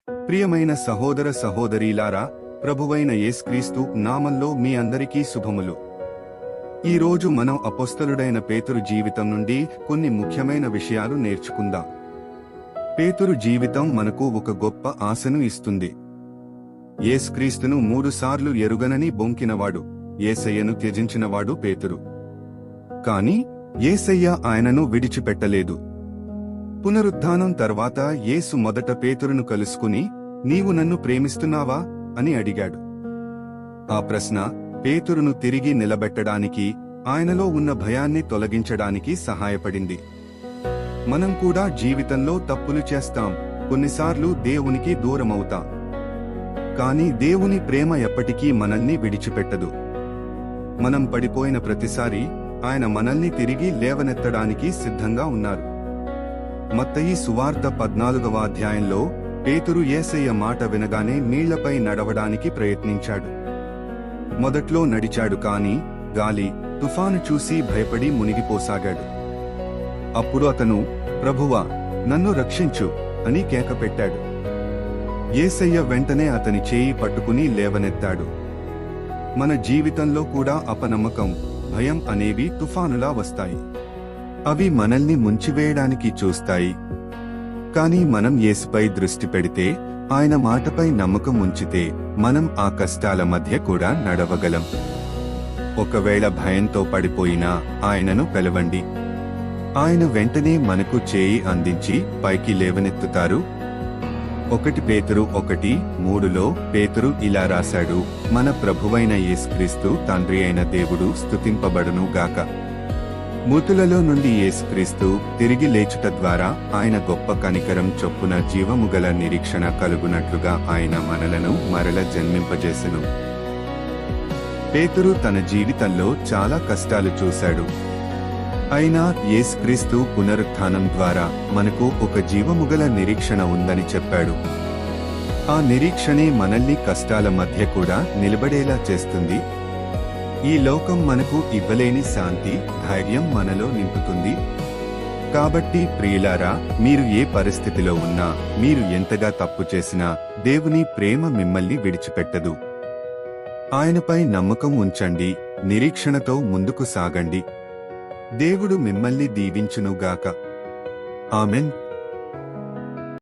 ప్రియమైన సహోదర సహోదరీలారా, ప్రభువైన యేసుక్రీస్తు నామంలో మీ అందరికీ శుభములు. ఈ రోజు మనం అపోస్తలుడైన పేతురు జీవితం నుండి కొన్ని ముఖ్యమైన విషయాలు నేర్చుకుందాం. పేతురు జీవితం మనకు ఒక గొప్ప ఆశను ఇస్తుంది. యేసుక్రీస్తును 3 సార్లు ఎరుగనని బొంకినవాడు, యేసయ్యను త్యజించినవాడు పేతురు. కాని యేసయ్య ఆయనను విడిచిపెట్టలేదు. పునరుత్థానం తర్వాత యేసు మొదట పేతురును కలుసుకుని, నీవు నన్ను ప్రేమిస్తున్నావా అని అడిగాడు. ఆ ప్రశ్న పేతురును తిరిగి నిలబెట్టడానికి, ఆయనలో ఉన్న భయాన్ని తొలగించడానికి సహాయపడింది. మనం కూడా జీవితంలో తప్పులు చేస్తాం, కొన్నిసార్లు దేవునికి దూరమవుతాం. కాని దేవుని ప్రేమ ఎప్పటికీ మనల్ని విడిచిపెట్టదు. మనం పడిపోయిన ప్రతిసారి ఆయన మనల్ని తిరిగి లేవనెత్తడానికి సిద్ధంగా ఉన్నారు. మత్తయి సువార్త 14వ అధ్యాయంలో పేతురు యేసయ్య మాట వినగానే నీళ్లపై నడవడానికి ప్రయత్నించాడు. మొదట్లో నడిచాడు, కాని గాలి, తుఫాను చూసి భయపడి మునిగిపోసాగాడు. అప్పుడు అతను, ప్రభువా, నన్ను రక్షించు అని కేకపెట్టాడు. యేసయ్య వెంటనే అతని చేయి పట్టుకుని లేవనెత్తాడు. మన జీవితంలో కూడా అపనమ్మకం, భయం అనేవి తుఫానులా వస్తాయి. అవి మనల్ని ముంచివేయడానికి చూస్తాయి. కాని మనం యేసుపై దృష్టి పెడితే, ఆయన మాటపై నమ్మకం ఉంచితే, మనం ఆ కష్టాల మధ్య కూడా నడవగలం. ఒకవేళ భయంతో పడిపోయినా ఆయనను పిలవండి. ఆయన వెంటనే మనకు చేయి అందించి పైకి లేవనెత్తుతారు. 1 పేతురు 1:3లో పేతురు ఇలా రాశాడు, మన ప్రభువైన యేసుక్రీస్తు తండ్రి అయిన దేవుడు స్తుతింపబడును గాక. మృతులలో నుండి యేసుక్రీస్తు తిరిగి లేచుట ద్వారా ఆయన గొప్ప కనికరం చొప్పున జీవముగల నిరీక్షణ కలుగునట్లుగా ఆయన మనలను మరల జన్మింపజేసెను. పేతురు తన జీవితంలో చాలా కష్టాలు చూశాడు. అయినా యేసుక్రీస్తు పునరుత్థానం ద్వారా మనకు ఒక జీవముగల నిరీక్షణ ఉందని చెప్పాడు. ఆ నిరీక్షణే మనల్ని కష్టాల మధ్య కూడా నిలబడేలా చేస్తుంది. ఈ లోకం మనకు ఇవ్వలేని శాంతి, ధైర్యం మనలో నింపుతుంది. కాబట్టి ప్రియులారా, మీరు ఏ పరిస్థితిలో ఉన్నా, మీరు ఎంతగా తప్పు చేసినా, దేవుని ప్రేమ మిమ్మల్ని విడిచిపెట్టదు. ఆయనపై నమ్మకం ఉంచండి, నిరీక్షణతో ముందుకు సాగండి. దేవుడు మిమ్మల్ని దీవించునుగాక. ఆమెన్.